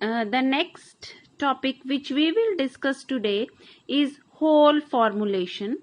The next topic which we will discuss today is whole formulation.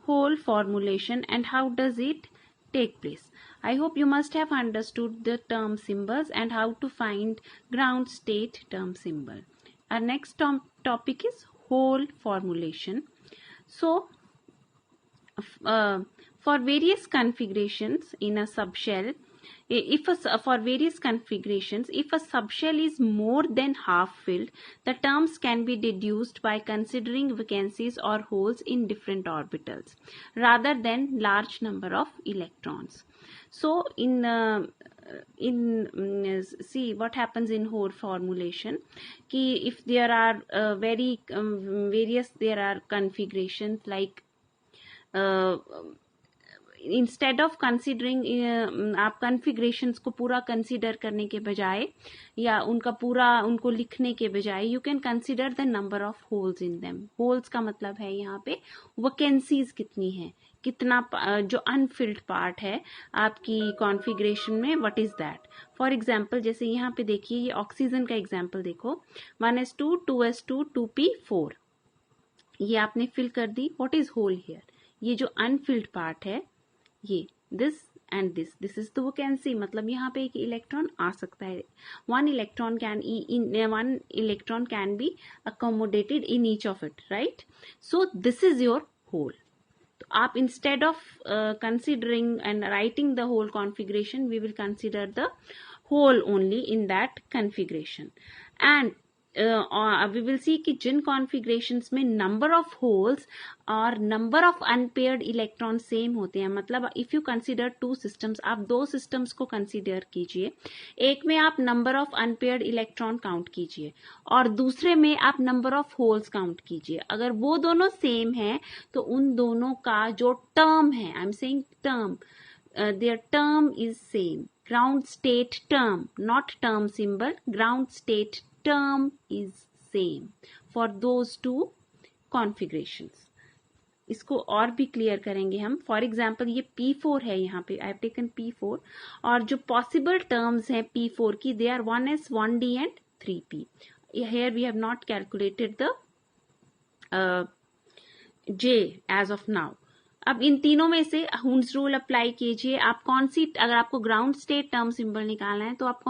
Whole formulation and how does it take place. I hope you must have understood the term symbols and how to find ground state term symbol. Our next topic is whole formulation. So, for various configurations in a subshell, for various configurations, if a subshell is more than half filled, the terms can be deduced by considering vacancies or holes in different orbitals rather than large number of electrons. So see what happens in whole formulation, ki if there are there are configurations like instead of considering आप कन्फिग्रेशंस को पूरा consider करने के बजाय या उनको लिखने के बजाय you can consider the number of holes in them. Holes का मतलब है यहाँ पे वैकेंसीज कितनी है, कितना जो अनफिल्ड पार्ट है आपकी कॉन्फ़िगरेशन में, what is that. For example जैसे यहाँ पे देखिए, ये ऑक्सीजन का एग्जाम्पल देखो, 1s2 2s2 2p4 ये आपने फिल कर दी. व्हाट इज होल हियर, ये जो अनफिल्ड पार्ट है ये this and this is the vacancy. मतलब यहाँ पे एक इलेक्ट्रॉन आ सकता है. One electron can be accommodated in each of it, right. So this is your hole. तो आप instead of considering and writing the whole configuration, we will consider the hole only in that configuration. And we will see कि जिन configurations में number of holes और number of unpaired electron same होते हैं, मतलब if you consider two systems, आप दो systems को कंसिडर कीजिए. एक में आप number of unpaired electron count कीजिए और दूसरे में आप नंबर ऑफ होल्स काउंट कीजिए. अगर वो दोनों सेम हैं तो उन दोनों का जो टर्म है, I am saying term, their term is same. Ground state term, not term symbol, ground state term is same for those two configurations. इसको और भी क्लियर करेंगे हम. फॉर एग्जाम्पल ये P4 है, यहाँ पे आई हैव टेकन P4 और जो पॉसिबल टर्म्स हैं P4 की, they are 1s 1d and 3p. Here we have not calculated the J as of now. अब इन तीनों में से हुन्स रूल अप्लाई कीजिए. आप कौन सी, अगर आपको ग्राउंड स्टेट टर्म सिंबल निकालना है तो आप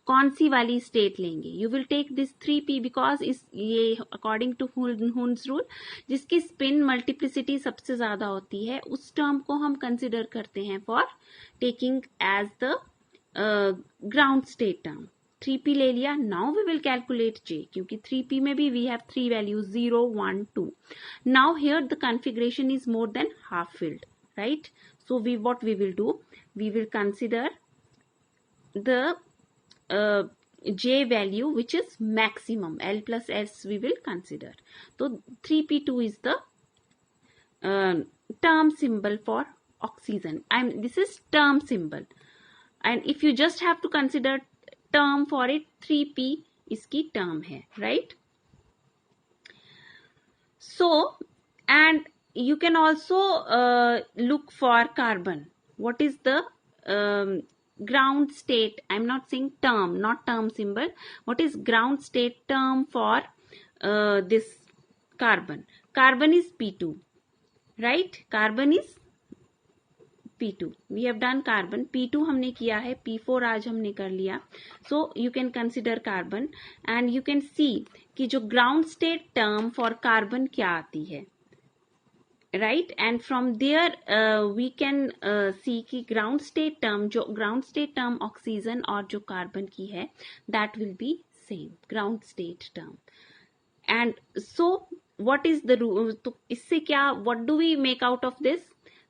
कौन सी वाली स्टेट लेंगे. You will take this 3p because ये अकॉर्डिंग टू हुन्स रूल जिसकी स्पिन मल्टीप्लिसिटी सबसे ज्यादा होती है उस टर्म को हम कंसिडर करते हैं for taking as the ground state term. 3p ले लिया. Now we will calculate J, क्योंकि 3p में भी we have 3 values 0 1 2. Now here the configuration is more than half filled, right. So what we will do, we will consider the J value which is maximum. L plus S we will consider. So 3p2 is the term symbol for oxygen, and this is term symbol. And if you just have to consider term for it, 3p इसकी term है, right. So and you can also look for carbon. What is the ground state, I'm not saying term, not term symbol, what is ground state term for this carbon. Carbon is P2, right. Carbon is P2. We have done carbon. P2 हमने किया है, P4 आज हमने कर लिया. So you can consider carbon and you can see कि जो ground state term for carbon क्या आती है, right. And from there we can see कि ground state term, जो ground state term oxygen और जो carbon की है, that will be same ground state term. And so what is the rule, तो इससे क्या, what do we make out of this?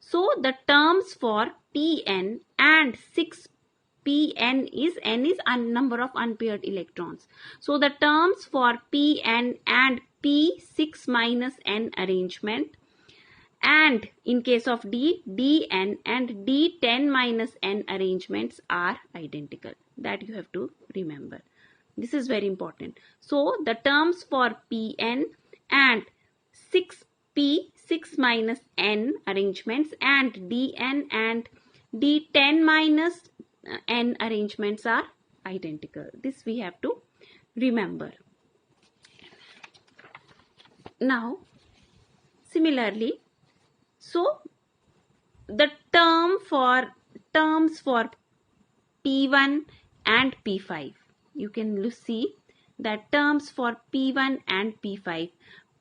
So the terms for Pn and 6Pn is n is number of unpaired electrons. So the terms for Pn and P6 minus n arrangement, and in case of D, Dn and D10 minus n arrangements are identical. That you have to remember. This is very important. So the terms for Pn and 6p6 minus n arrangements and Dn and D10 minus n arrangements are identical. This we have to remember. Now similarly, so the terms for P1 and P5, you can see that terms for P1 and P5,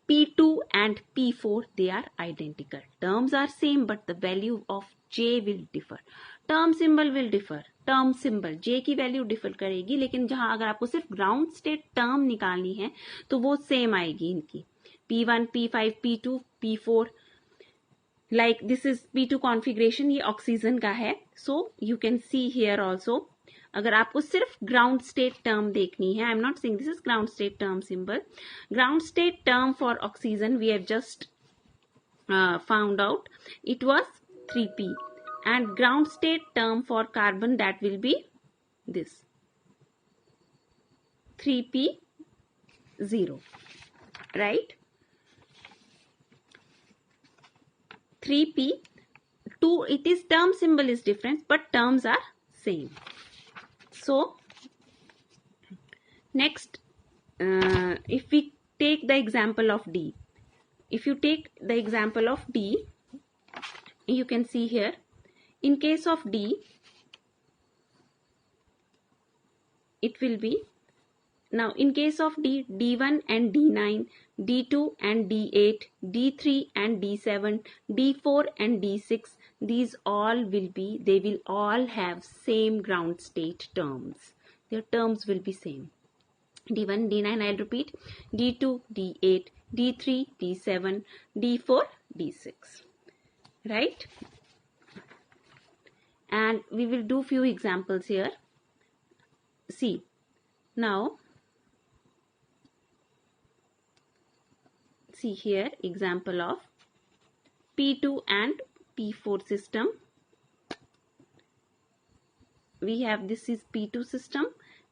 P2 and P4, they are identical. Terms are same but the value of J will differ. Term symbol will differ. Term symbol J की value differ करेगी, लेकिन जहां अगर आपको सिर्फ ground state term निकालनी है तो वो सेम आएगी इनकी, P1, P5, P2, P4. Like this is P2 configuration, ये ऑक्सीजन का है. So you can see here also. अगर आपको सिर्फ ग्राउंड स्टेट टर्म देखनी है, I am not saying this is ground state term symbol. Ground state term for oxygen we have just found out, it was 3p, and ground state term for carbon, that will be this 3p0, right? 3p, 2, it is term symbol is different but terms are same. So next, if we take the example of D, if you take the example of D, you can see here, in case of D, it will be, now in case of D, D1 and D9, D2 and D8, D3 and D7, D4 and D6, these all will be, they will all have same ground state terms. Their terms will be same. D1, D9, I'll repeat, D2, D8, D3, D7, D4, D6, right? And we will do few examples here. See, now see here example of P2 and P4 system. We have, this is P2 system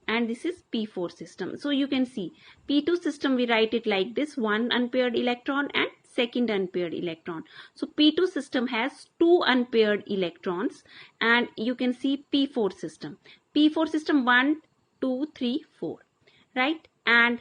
and this is P4 system. So you can see P2 system, we write it like this, one unpaired electron and second unpaired electron. So P2 system has two unpaired electrons, and you can see P4 system. P4 system 1, 2, 3, 4, right? And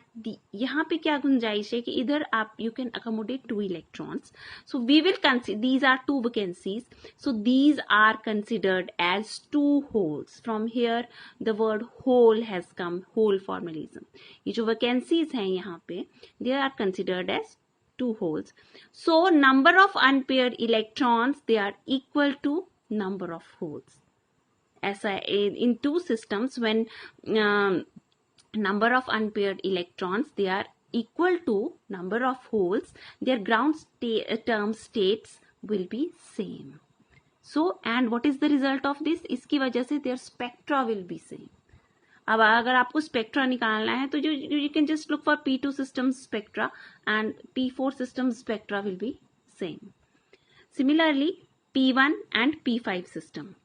यहाँ पे क्या गुंजाइश है कि इधर आप you can accommodate 2 electrons. So we will consider, these are 2 vacancies. So these are considered as 2 holes. From here the word hole has come, hole formalism. ये जो vacancies हैं यहाँ पे, they are considered as 2 holes. So number of unpaired electrons, they are equal to number of holes. ऐसा in 2 systems, when number of unpaired electrons, they are equal to number of holes, their ground term states will be same. So, and what is the result of this? इसकी वजह से their spectra will be same. अब अगर आपको spectra निकालना है तो you can just look for P2 system spectra and P4 system spectra will be same. Similarly, P1 and P5 system.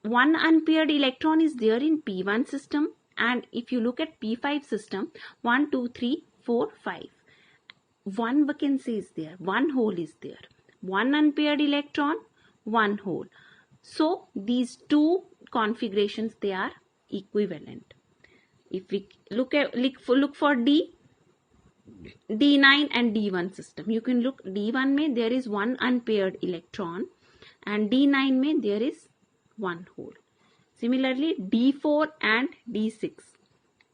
One unpaired electron is there in P1 system, and if you look at P5 system, 1, 2, 3, 4, 5. One vacancy is there, one hole is there. One unpaired electron, one hole. So these two configurations, they are equivalent. If we look for D, D9 and D1 system, you can look, D1 में there is one unpaired electron and D9 में there is one hole. Similarly, D4 and D6.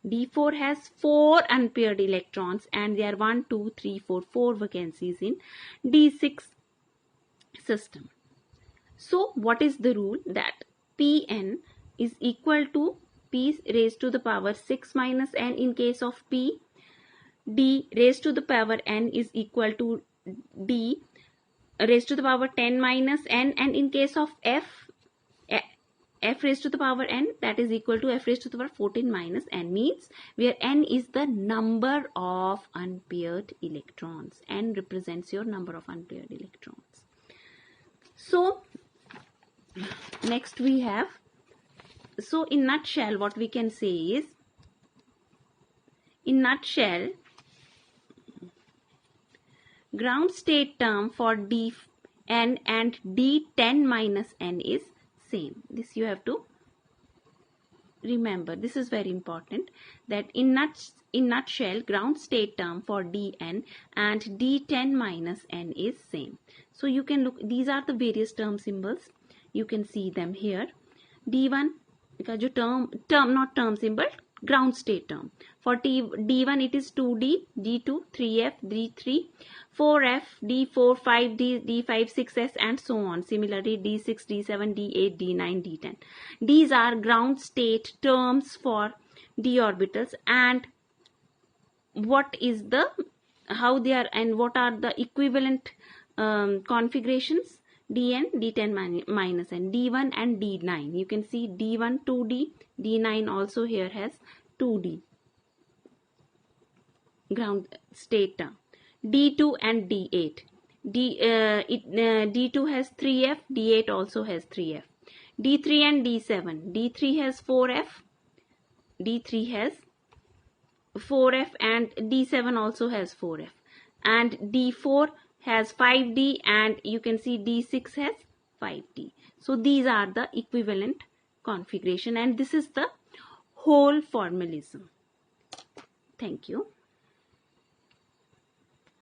D4 has 4 unpaired electrons and there are 1, 2, 3, 4 vacancies in D6 system. So what is the rule? That Pn is equal to P raised to the power 6 minus n in case of P. D raised to the power n is equal to D raised to the power 10 minus n, and in case of F raised to the power n, that is equal to F raised to the power 14 minus n, means where n is the number of unpaired electrons. N represents your number of unpaired electrons. So next we have, so in nutshell what we can say is, in nutshell, ground state term for Dn and D10 minus n is same. This you have to remember, this is very important, that in nutshell, ground state term for Dn and D10 minus n is same. So you can look, these are the various term symbols, you can see them here. D1 का जो term not term symbol, ground state term. For D1 it is 2D, D2 3F, D3 4F, D4 5D, D5 6S and so on. Similarly D6, D7, D8, D9, D10. These are ground state terms for d orbitals, and what is the, how they are and what are the equivalent configurations. Dn, D10 minus n, D1 and D9. You can see D1 2D, D9 also here has 2D ground state term. D2 and D8. D2 has 3F, D8 also has 3F. D3 and D7. D3 has 4F, D3 has 4F and D7 also has 4F. And D4 has 5D and you can see D6 has 5D. So these are the equivalent configuration and this is the whole formalism. Thank you.